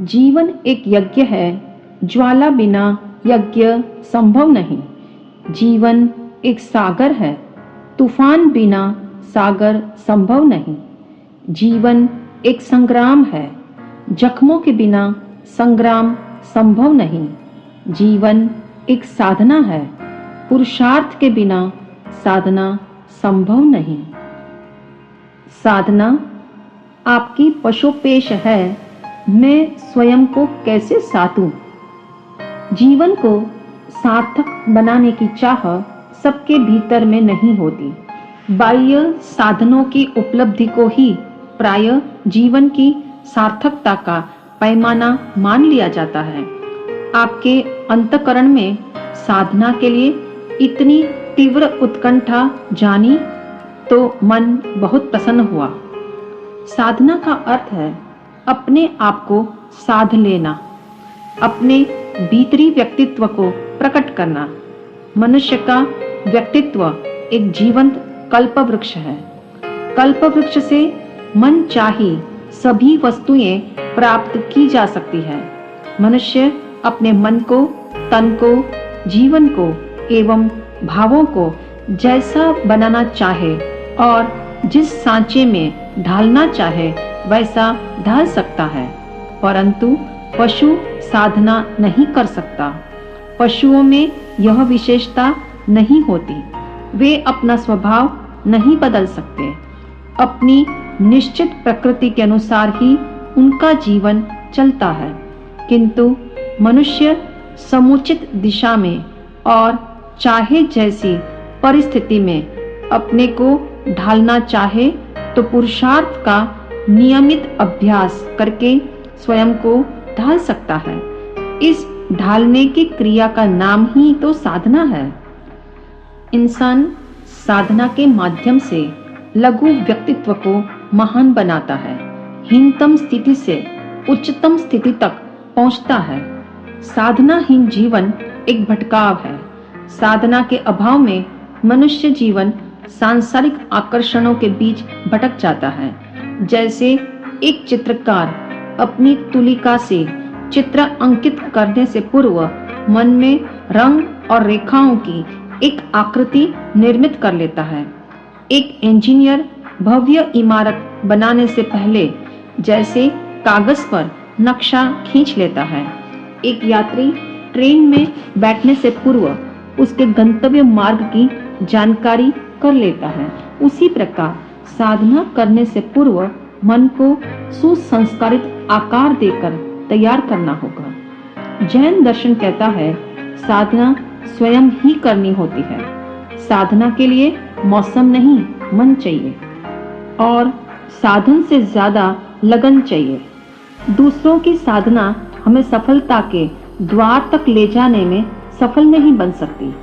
जीवन एक यज्ञ है, ज्वाला बिना यज्ञ संभव नहीं। जीवन एक सागर है, तूफान बिना सागर संभव नहीं। जीवन एक संग्राम है, जख्मों के बिना संग्राम संभव नहीं। जीवन एक साधना है, पुरुषार्थ के बिना साधना संभव नहीं। साधना आपकी पशुपेश है, मैं स्वयं को कैसे साधूं। जीवन को सार्थक बनाने की चाह सबके भीतर में नहीं होती। बाह्य साधनों की उपलब्धि को ही प्रायः जीवन की सार्थकता का पैमाना मान लिया जाता है। आपके अंतःकरण में साधना के लिए इतनी तीव्र उत्कंठा जानी तो मन बहुत प्रसन्न हुआ। साधना का अर्थ है अपने आप को साध लेना, अपने भीतरी व्यक्तित्व को प्रकट करना। मनुष्य का व्यक्तित्व एक जीवंत कल्प वृक्ष है। कल्प वृक्ष से मन चाही सभी वस्तुएं प्राप्त की जा सकती है। मनुष्य अपने मन को, तन को, जीवन को एवं भावों को जैसा बनाना चाहे और जिस सांचे में ढालना चाहे वैसा ढाल सकता है, परंतु पशु साधना नहीं कर सकता। पशुओं में यह विशेषता नहीं होती, वे अपना स्वभाव नहीं बदल सकते। अपनी निश्चित प्रकृति के अनुसार ही उनका जीवन चलता है। किंतु मनुष्य समुचित दिशा में और चाहे जैसी परिस्थिति में अपने को ढालना चाहे तो पुरुषार्थ का नियमित अभ्यास करके स्वयं को ढाल सकता है। इस ढालने की क्रिया का नाम ही तो साधना है। इंसान साधना के माध्यम से लघु व्यक्तित्व को महान बनाता है, हीनतम स्थिति से उच्चतम स्थिति तक पहुंचता है। साधनाहीन जीवन एक भटकाव है। साधना के अभाव में मनुष्य जीवन सांसारिक आकर्षणों के बीच भटक जाता है। जैसे एक चित्रकार अपनी तुलिका से चित्र अंकित करने से पूर्व मन में रंग और रेखाओं की एक आकृति निर्मित कर लेता है। एक इंजीनियर भव्य इमारत बनाने से पहले जैसे कागज पर नक्शा खींच लेता है। एक यात्री ट्रेन में बैठने से पूर्व उसके गंतव्य मार्ग की जानकारी कर लेता है, उसी प्रकार साधना करने से पूर्व मन को सुसंस्कारित आकार देकर तैयार करना होगा। जैन दर्शन कहता है साधना स्वयं ही करनी होती है। साधना के लिए मौसम नहीं, मन चाहिए और साधन से ज्यादा लगन चाहिए। दूसरों की साधना हमें सफलता के द्वार तक ले जाने में सफल नहीं बन सकती।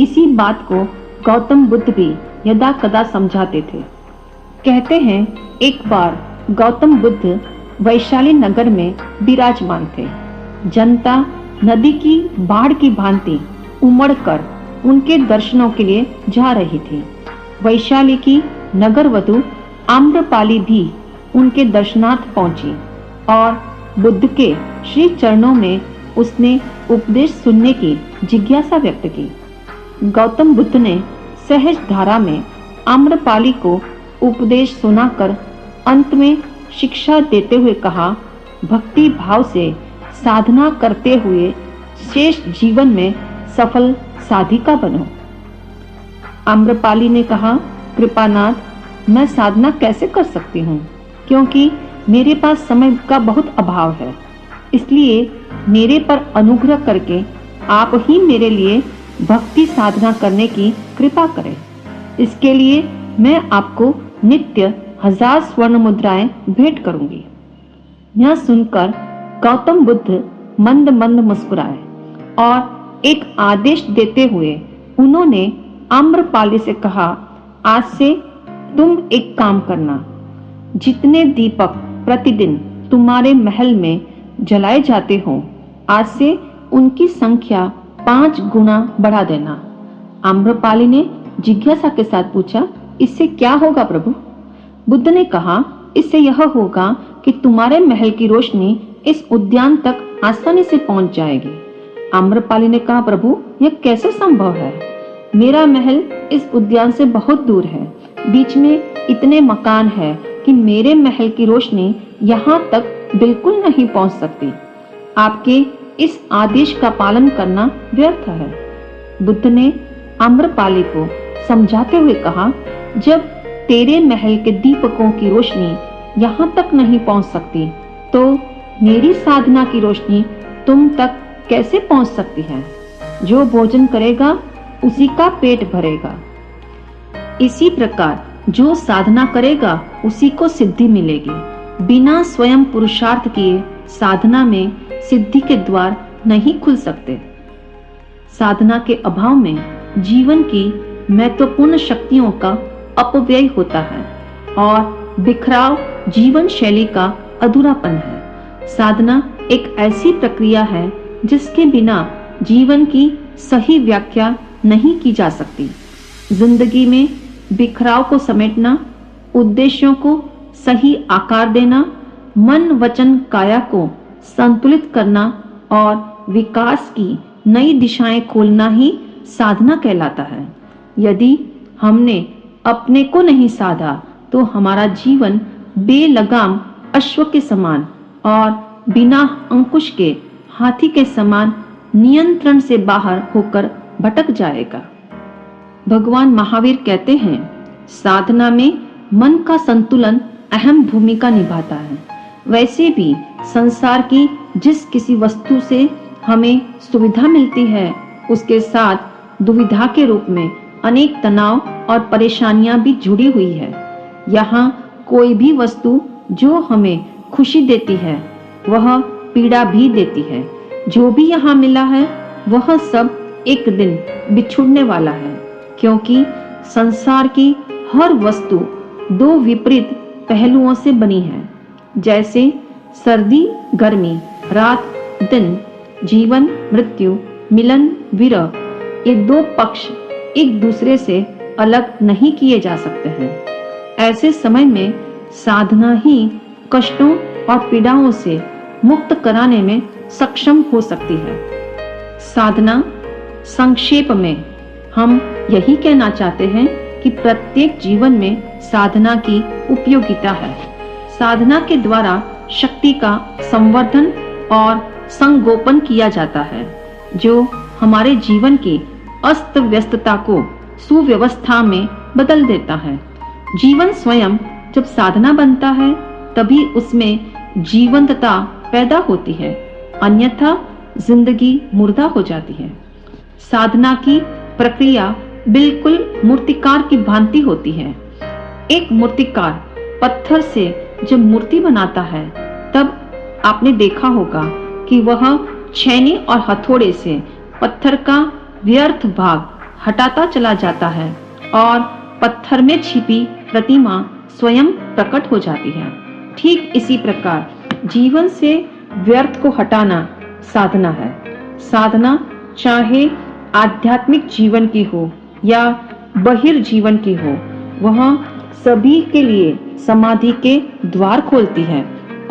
इसी बात को गौतम बुद्ध भी यदा कदा समझाते थे। कहते हैं एक बार गौतम बुद्ध वैशाली नगर में विराजमान थे। जनता नदी की बाढ़ की भांति उमड़कर उनके दर्शनों के लिए जा रही थी। वैशाली की नगर वधु आम्रपाली भी उनके दर्शनार्थ पहुंची और बुद्ध के श्री चरणों में उसने उपदेश सुनने की जिज्ञासा व्यक्त की। गौतम बुद्ध ने सहज धारा में आम्रपाली को उपदेश सुनाकर अंत में शिक्षा देते हुए कहा, भक्ति भाव से साधना करते हुए शेष जीवन में सफल साधिका बनो। आम्रपाली ने कहा, कृपानाथ, मैं साधना कैसे कर सकती हूँ, क्योंकि मेरे पास समय का बहुत अभाव है। इसलिए मेरे पर अनुग्रह करके आप ही मेरे लिए भक्ति साधना करने की कृपा करें। इसके लिए मैं आपको नित्य 1000 स्वर्ण मुद्राएं भेंट करूंगी। यह सुनकर गौतम बुद्ध मंद मंद मुस्कुराए और एक आदेश देते हुए उन्होंने आम्रपाली से कहा, आज से तुम एक काम करना। जितने दीपक प्रतिदिन तुम्हारे महल में जलाए जाते हो, आज से उनकी संख्या 5 गुना बढ़ा देना। आम्रपाली ने जिज्ञासा के साथ पूछा, इससे क्या होगा प्रभु? बुद्ध ने कहा, इससे यह होगा कि तुम्हारे महल की रोशनी इस उद्यान तक आसानी से पहुंच जाएगी। आम्रपाली ने कहा, प्रभु यह कैसे संभव है? मेरा महल इस उद्यान से बहुत दूर है। बीच में इतने मकान हैं कि मेरे महल की रोशनी यहाँ तक बिल्कुल नहीं पहुंच सकती। आपके इस आदेश का पालन करना व्यर्थ है। बुद्ध ने आम्रपाली को समझाते हुए कहा, जब तेरे महल के दीपकों की रोशनी यहाँ तक नहीं पहुंच सकती, तो मेरी साधना की रोशनी तुम तक कैसे पहुंच सकती है? जो भोजन करेगा उसी का पेट भरेगा। इसी प्रकार जो साधना करेगा उसी को सिद्धि मिलेगी। बिना स्वयं पुरुषार्थ किए साधना में सिद्धि के द्वार नहीं खुल सकते। साधना के अभाव में जीवन की महत्वपूर्ण शक्तियों का अपव्यय होता है और बिखराव जीवन शैली का अधूरापन है। साधना एक ऐसी प्रक्रिया है जिसके बिना जीवन की सही व्याख्या नहीं की जा सकती। जिंदगी में बिखराव को समेटना, उद्देश्यों को सही आकार देना, मन वचन काया को संतुलित करना और विकास की नई दिशाएं खोलना ही साधना कहलाता है। यदि हमने अपने को नहीं साधा तो हमारा जीवन बेलगाम अश्व के समान और बिना अंकुश के हाथी के समान नियंत्रण से बाहर होकर भटक जाएगा। भगवान महावीर कहते हैं, साधना में मन का संतुलन अहम भूमिका निभाता है। वैसे भी संसार की जिस किसी वस्तु से हमें सुविधा मिलती है, उसके साथ दुविधा के रूप में अनेक तनाव और परेशानियां भी जुड़ी हुई है। यहाँ कोई भी वस्तु जो हमें खुशी देती है, वह पीड़ा भी देती है। जो भी यहाँ मिला है वह सब एक दिन बिछुड़ने वाला है, क्योंकि संसार की हर वस्तु दो विपरीत पहलुओं से बनी है। जैसे सर्दी गर्मी, रात दिन, जीवन मृत्यु, मिलन विरह, ये दो पक्ष एक दूसरे से अलग नहीं किए जा सकते हैं। ऐसे समय में साधना ही कष्टों और पीड़ाओं से मुक्त कराने में सक्षम हो सकती है। साधना संक्षेप में हम यही कहना चाहते हैं कि प्रत्येक जीवन में साधना की उपयोगिता है। साधना के द्वारा शक्ति का संवर्धन और संगोपन किया जाता है, जो हमारे जीवन की अस्त व्यस्तता को सुव्यवस्था में बदल देता है। जीवन स्वयं जब साधना बनता है तभी उसमें जीवंतता पैदा होती है, अन्यथा जिंदगी मुर्दा हो जाती है। साधना की प्रक्रिया बिल्कुल मूर्तिकार की भांति होती है। एक मूर्तिकार पत्थर से जब मूर्ति बनाता है तब आपने देखा होगा कि वह छेनी और हथौड़े से पत्थर का व्यर्थ भाग हटाता चला जाता है और पत्थर में छिपी प्रतिमा स्वयं प्रकट हो जाती है। ठीक इसी प्रकार जीवन से व्यर्थ को हटाना साधना है। साधना चाहे आध्यात्मिक जीवन की हो या बहिर्जीवन की हो, वह सभी के लिए समाधि के द्वार खोलती है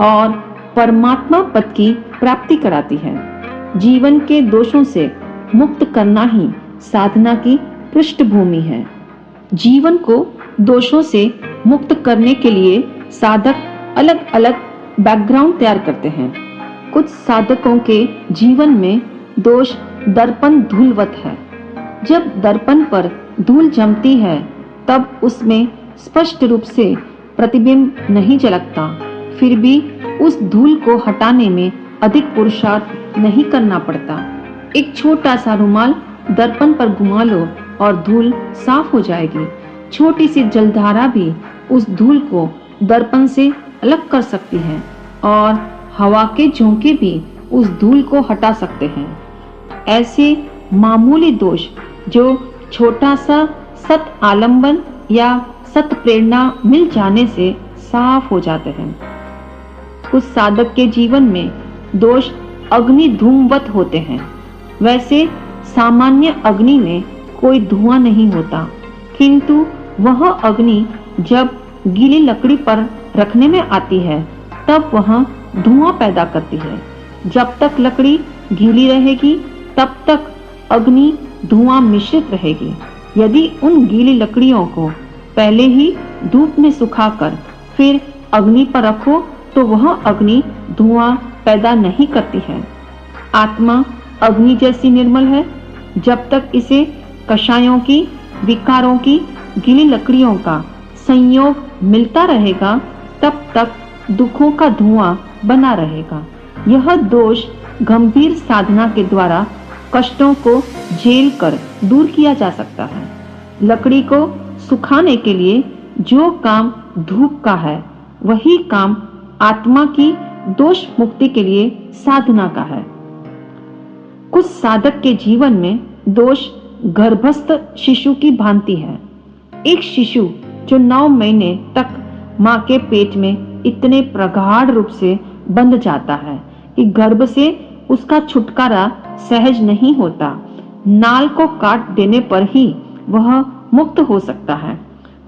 और परमात्मा पद की प्राप्ति कराती है। जीवन के दोषों से मुक्त करना ही साधना की पृष्ठभूमि है। जीवन को दोषों से मुक्त करने के लिए साधक अलग अलग बैकग्राउंड तैयार करते हैं। कुछ साधकों के जीवन में दोष दर्पण धूलवत है। जब दर्पण पर धूल जमती है तब उसमें स्पष्ट रूप से प्रतिबिंब नहीं झलकता। फिर भी उस धूल को हटाने में अधिक पुरुषार्थ नहीं करना पड़ता। एक छोटा सा रुमाल दर्पण पर घुमा लो और धूल साफ हो जाएगी। छोटी सी जलधारा भी उस धूल को दर्पण से अलग कर सकती है और हवा के झोंके भी उस धूल को हटा सकते हैं। ऐसे मामूली दोष जो छोटा सा सत आलंबन या सत प्रेरणा मिल जाने से साफ हो जाते हैं। कुछ साधक के जीवन में दोष अग्नि धूमवत होते हैं। वैसे सामान्य अग्नि में कोई धुआं नहीं होता, किंतु वह अग्नि जब गीली लकड़ी पर रखने में आती है तब वह धुआं पैदा करती है। जब तक लकड़ी गीली रहेगी तब तक अग्नि धुआं मिश्रित रहेगी। यदि उन गीली लकड़ियों को पहले ही धूप में सुखाकर फिर अग्नि पर रखो तो वह अग्नि धुआं पैदा नहीं करती है। आत्मा अग्नि जैसी निर्मल है। जब तक इसे कषायों की, विकारों की गीली लकड़ियों का संयोग मिलता रहेगा तब तक दुखों का धुआं बना रहेगा। यह दोष गंभीर साधना के द्वारा कष्टों को झेल कर दूर किया जा सकता है। लकड़ी को सुखाने के लिए जो काम धूप का है वही काम आत्मा की दोष मुक्ति के लिए साधना का है। कुछ साधक के जीवन में दोष गर्भस्थ शिशु की भांति है। एक शिशु जो 9 महीने तक मां के पेट में इतने प्रगाढ़ रूप से बंध जाता है कि गर्भ से उसका छुटकारा सहज नहीं होता। नाल को काट देने पर ही वह मुक्त हो सकता है।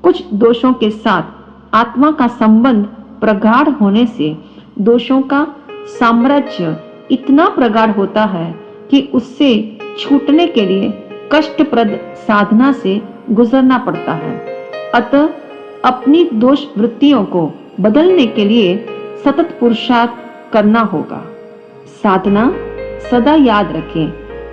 कुछ दोषों के साथ आत्मा का संबंध प्रगाढ़ होने से दोषों का साम्राज्य इतना प्रगाढ़ होता है कि उससे छूटने के लिए कष्टप्रद साधना से गुजरना पड़ता है। अतः अपनी दोष वृत्तियों को बदलने के लिए सतत पुरुषार्थ करना होगा। साधना सदा याद रखें,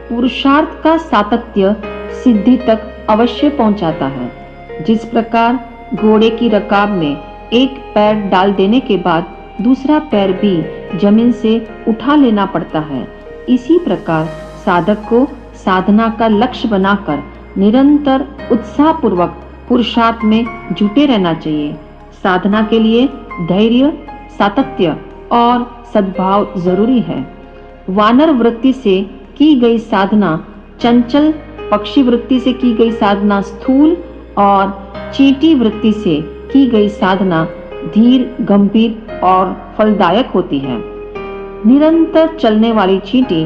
पुरुषार्थ का सातत्य सिद्धि तक अवश्य पहुंचाता है। जिस प्रकार घोड़े की रकाब में एक पैर डाल देने के बाद दूसरा पैर भी जमीन से उठा लेना पड़ता है, इसी प्रकार साधक को साधना का लक्ष्य बनाकर निरंतर उत्साहपूर्वक पुरुषार्थ में जुटे रहना चाहिए। साधना के लिए धैर्य, सातत्य और सद्भाव जरूरी है। वानर वृत्ति से की गई साधना चंचल, पक्षी वृत्ति से की गई साधना स्थूल और चींटी वृत्ति से की गई साधना धीर, गंभीर और फलदायक होती है। निरंतर चलने वाली चींटी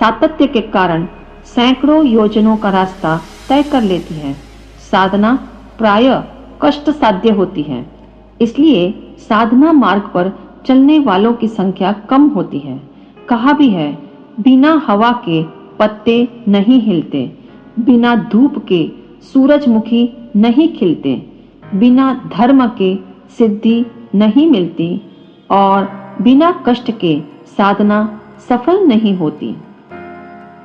सातत्य के कारण सैकड़ों योजनों का रास्ता तय कर लेती है। साधना प्रायः कष्ट साध्य होती है, इसलिए साधना मार्ग पर चलने वालों की संख्या कम होती है। कहा भी है, बिना हवा के पत्ते नहीं हिलते, बिना धूप के सूरजमुखी नहीं खिलते, बिना धर्म के सिद्धि नहीं मिलती और बिना कष्ट के साधना सफल नहीं होती।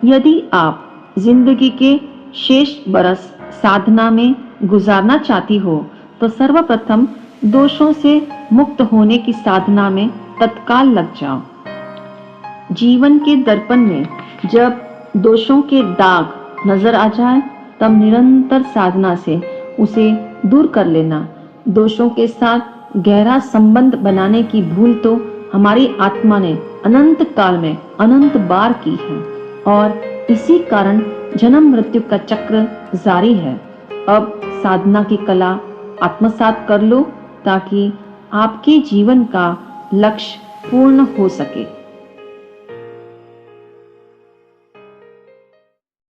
यदि आप जिंदगी के शेष बरस साधना में गुजारना चाहती हो तो सर्वप्रथम दोषों से मुक्त होने की साधना में तत्काल लग जाओ। जीवन के दर्पण में जब दोषों के दाग नजर आ जाए तब निरंतर साधना से उसे दूर कर लेना। दोषों के साथ गहरा संबंध बनाने की भूल तो हमारी आत्मा ने अनंत काल में अनंत बार की है और इसी कारण जन्म मृत्यु का चक्र जारी है। अब साधना की कला आत्मसात कर लो ताकि आपके जीवन का लक्ष्य पूर्ण हो सके।